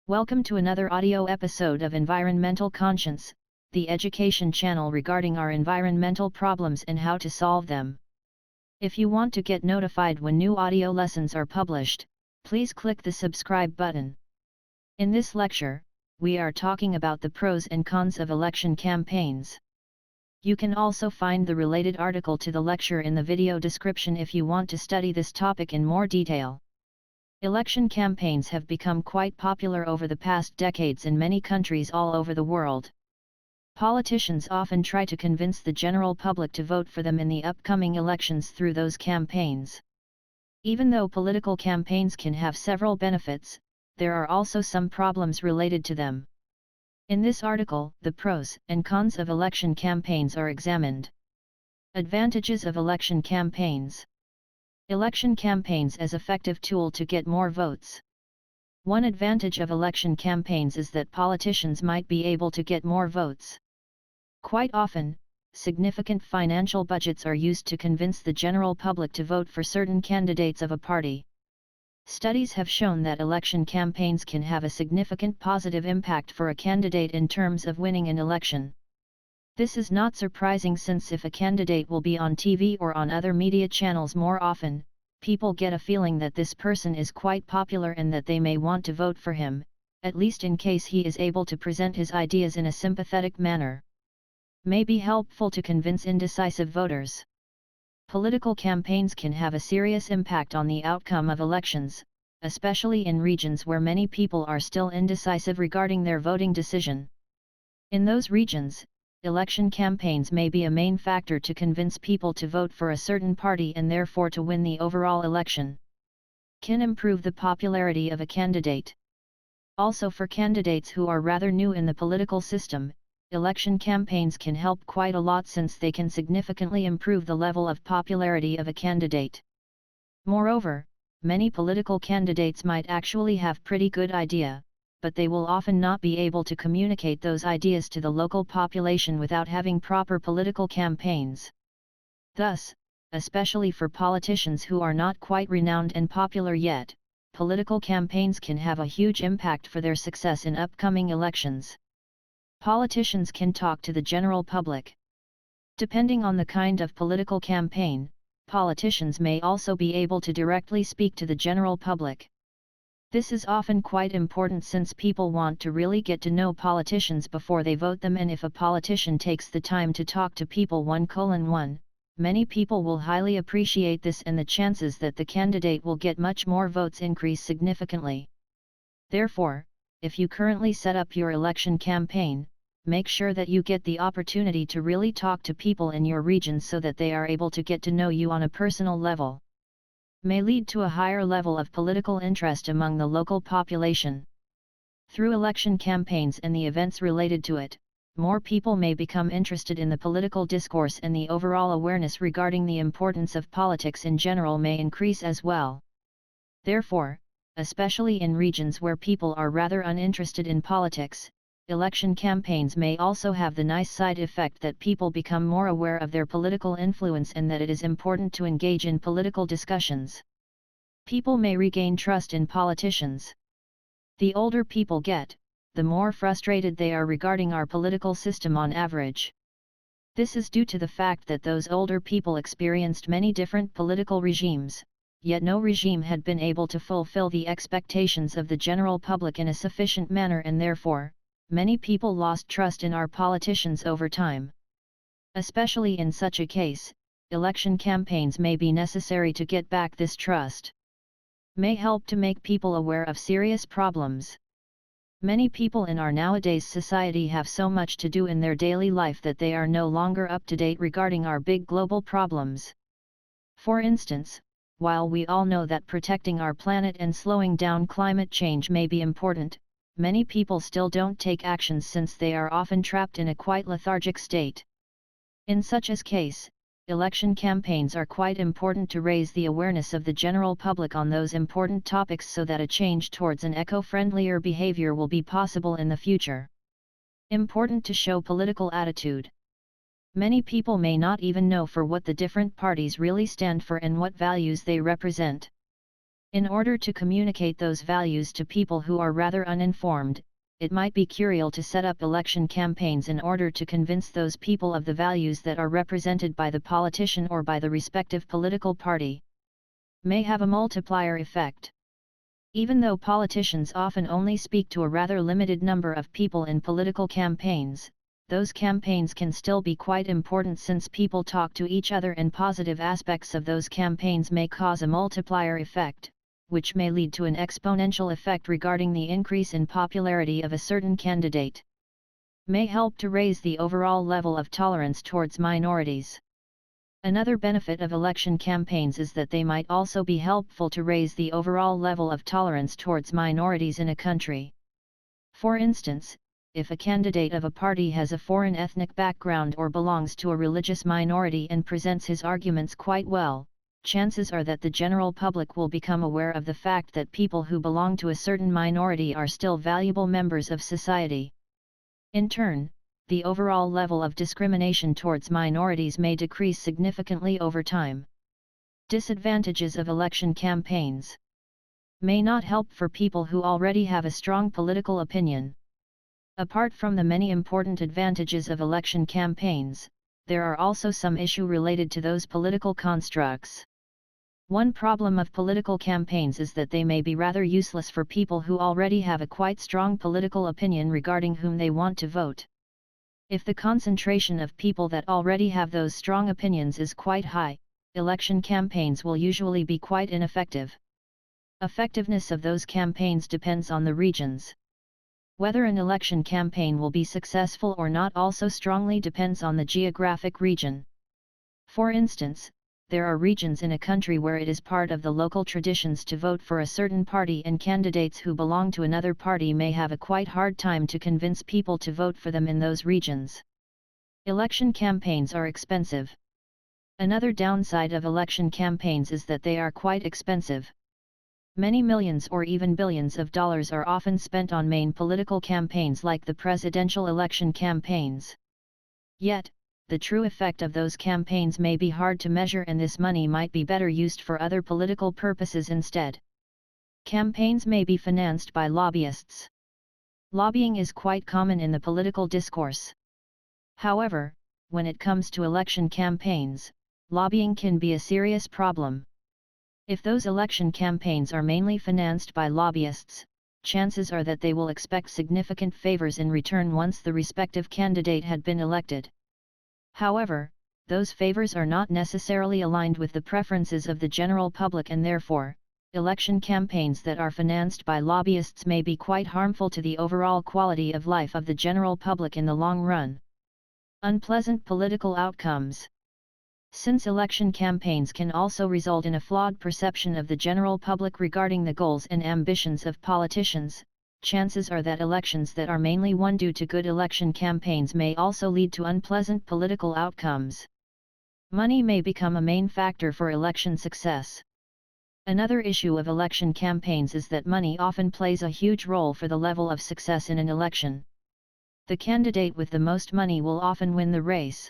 Welcome to another audio episode of Environmental Conscience, the education channel regarding our environmental problems and how to solve them. If you want to get notified when new audio lessons are published, please click the subscribe button. In this lecture, we are talking about the pros and cons of election campaigns. You can also find the related article to the lecture in the video description if you want to study this topic in more detail. Election campaigns have become quite popular over the past decades in many countries all over the world. Politicians often try to convince the general public to vote for them in the upcoming elections through those campaigns. Even though political campaigns can have several benefits, there are also some problems related to them. In this article, the pros and cons of election campaigns are examined. Advantages of election campaigns. Election campaigns as effective tool to get more votes. One advantage of election campaigns is that politicians might be able to get more votes. Quite often, significant financial budgets are used to convince the general public to vote for certain candidates of a party. Studies have shown that election campaigns can have a significant positive impact for a candidate in terms of winning an election. This is not surprising since if a candidate will be on TV or on other media channels more often, people get a feeling that this person is quite popular and that they may want to vote for him, at least in case he is able to present his ideas in a sympathetic manner. May be helpful to convince indecisive voters. Political campaigns can have a serious impact on the outcome of elections, especially in regions where many people are still indecisive regarding their voting decision. In those regions, election campaigns may be a main factor to convince people to vote for a certain party and therefore to win the overall election. Can improve the popularity of a candidate. Also for candidates who are rather new in the political system, election campaigns can help quite a lot since they can significantly improve the level of popularity of a candidate. Moreover, many political candidates might actually have pretty good idea, but they will often not be able to communicate those ideas to the local population without having proper political campaigns. Thus, especially for politicians who are not quite renowned and popular yet, political campaigns can have a huge impact for their success in upcoming elections. Politicians can talk to the general public. Depending on the kind of political campaign, politicians may also be able to directly speak to the general public. This is often quite important since people want to really get to know politicians before they vote them, and if a politician takes the time to talk to people 1:1, many people will highly appreciate this and the chances that the candidate will get much more votes increase significantly. Therefore, if you currently set up your election campaign, make sure that you get the opportunity to really talk to people in your region so that they are able to get to know you on a personal level. May lead to a higher level of political interest among the local population. Through election campaigns and the events related to it, more people may become interested in the political discourse, and the overall awareness regarding the importance of politics in general may increase as well. Therefore, especially in regions where people are rather uninterested in politics, election campaigns may also have the nice side effect that people become more aware of their political influence and that it is important to engage in political discussions. People may regain trust in politicians. The older people get, the more frustrated they are regarding our political system on average. This is due to the fact that those older people experienced many different political regimes, yet no regime had been able to fulfill the expectations of the general public in a sufficient manner, and therefore, many people lost trust in our politicians over time. Especially in such a case, election campaigns may be necessary to get back this trust. May help to make people aware of serious problems. Many people in our nowadays society have so much to do in their daily life that they are no longer up to date regarding our big global problems. For instance, while we all know that protecting our planet and slowing down climate change may be important, many people still don't take actions since they are often trapped in a quite lethargic state. In such a case, election campaigns are quite important to raise the awareness of the general public on those important topics so that a change towards an eco-friendlier behavior will be possible in the future. Important to show political attitude. Many people may not even know for what the different parties really stand for and what values they represent. In order to communicate those values to people who are rather uninformed, it might be crucial to set up election campaigns in order to convince those people of the values that are represented by the politician or by the respective political party. May have a multiplier effect. Even though politicians often only speak to a rather limited number of people in political campaigns, those campaigns can still be quite important since people talk to each other and positive aspects of those campaigns may cause a multiplier effect, which may lead to an exponential effect regarding the increase in popularity of a certain candidate. May help to raise the overall level of tolerance towards minorities. Another benefit of election campaigns is that they might also be helpful to raise the overall level of tolerance towards minorities in a country. For instance, if a candidate of a party has a foreign ethnic background or belongs to a religious minority and presents his arguments quite well, chances are that the general public will become aware of the fact that people who belong to a certain minority are still valuable members of society. In turn, the overall level of discrimination towards minorities may decrease significantly over time. Disadvantages of election campaigns may not help for people who already have a strong political opinion. Apart from the many important advantages of election campaigns, there are also some issues related to those political constructs. One problem of political campaigns is that they may be rather useless for people who already have a quite strong political opinion regarding whom they want to vote. If the concentration of people that already have those strong opinions is quite high, election campaigns will usually be quite ineffective. Effectiveness of those campaigns depends on the regions. Whether an election campaign will be successful or not also strongly depends on the geographic region. For instance, there are regions in a country where it is part of the local traditions to vote for a certain party and candidates who belong to another party may have a quite hard time to convince people to vote for them in those regions. Election campaigns are expensive. Another downside of election campaigns is that they are quite expensive. Many millions or even billions of dollars are often spent on main political campaigns like the presidential election campaigns. Yet, the true effect of those campaigns may be hard to measure and this money might be better used for other political purposes instead. Campaigns may be financed by lobbyists. Lobbying is quite common in the political discourse. However, when it comes to election campaigns, lobbying can be a serious problem. If those election campaigns are mainly financed by lobbyists, chances are that they will expect significant favors in return once the respective candidate had been elected. However, those favors are not necessarily aligned with the preferences of the general public and therefore, election campaigns that are financed by lobbyists may be quite harmful to the overall quality of life of the general public in the long run. Unpleasant political outcomes. Since election campaigns can also result in a flawed perception of the general public regarding the goals and ambitions of politicians, chances are that elections that are mainly won due to good election campaigns may also lead to unpleasant political outcomes. Money may become a main factor for election success. Another issue of election campaigns is that money often plays a huge role for the level of success in an election. The candidate with the most money will often win the race.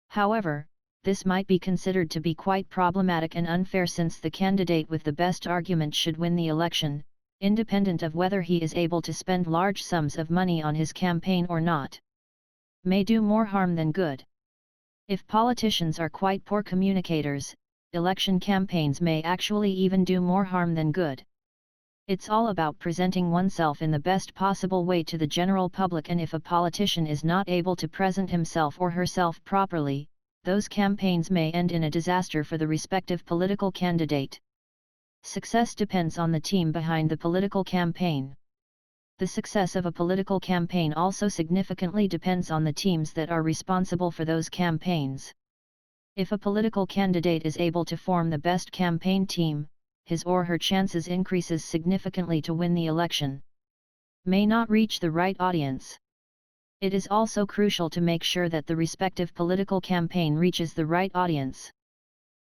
However, this might be considered to be quite problematic and unfair since the candidate with the best argument should win the election, independent of whether he is able to spend large sums of money on his campaign or not. May do more harm than good. If politicians are quite poor communicators, election campaigns may actually even do more harm than good. It's all about presenting oneself in the best possible way to the general public, and if a politician is not able to present himself or herself properly, those campaigns may end in a disaster for the respective political candidate. Success depends on the team behind the political campaign. The success of a political campaign also significantly depends on the teams that are responsible for those campaigns. If a political candidate is able to form the best campaign team, his or her chances increases significantly to win the election. May not reach the right audience. It is also crucial to make sure that the respective political campaign reaches the right audience.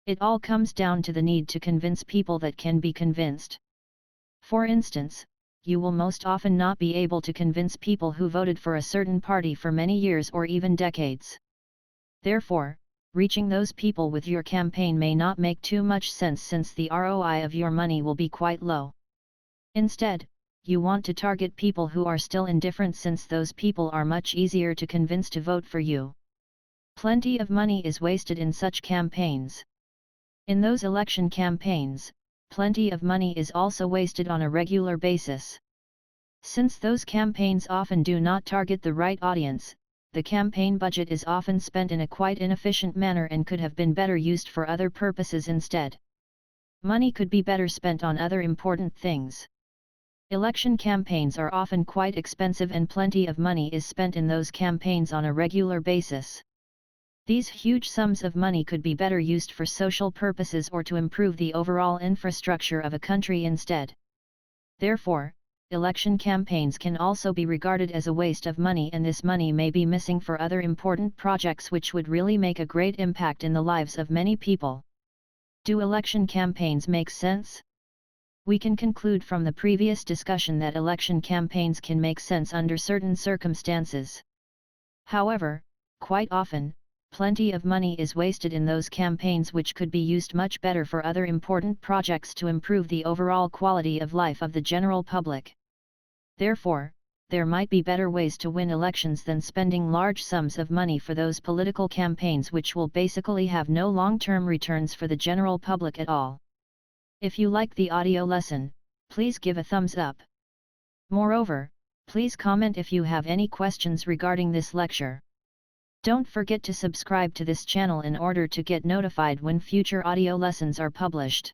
It all comes down to the need to convince people that can be convinced. For instance, you will most often not be able to convince people who voted for a certain party for many years or even decades. Therefore, reaching those people with your campaign may not make too much sense since the ROI of your money will be quite low. Instead, you want to target people who are still indifferent since those people are much easier to convince to vote for you. Plenty of money is wasted in such campaigns. In those election campaigns, plenty of money is also wasted on a regular basis. Since those campaigns often do not target the right audience, the campaign budget is often spent in a quite inefficient manner and could have been better used for other purposes instead. Money could be better spent on other important things. Election campaigns are often quite expensive and plenty of money is spent in those campaigns on a regular basis. These huge sums of money could be better used for social purposes or to improve the overall infrastructure of a country instead. Therefore, election campaigns can also be regarded as a waste of money, and this money may be missing for other important projects which would really make a great impact in the lives of many people. Do election campaigns make sense? We can conclude from the previous discussion that election campaigns can make sense under certain circumstances. However, quite often, plenty of money is wasted in those campaigns which could be used much better for other important projects to improve the overall quality of life of the general public. Therefore, there might be better ways to win elections than spending large sums of money for those political campaigns which will basically have no long-term returns for the general public at all. If you like the audio lesson, please give a thumbs up. Moreover, please comment if you have any questions regarding this lecture. Don't forget to subscribe to this channel in order to get notified when future audio lessons are published.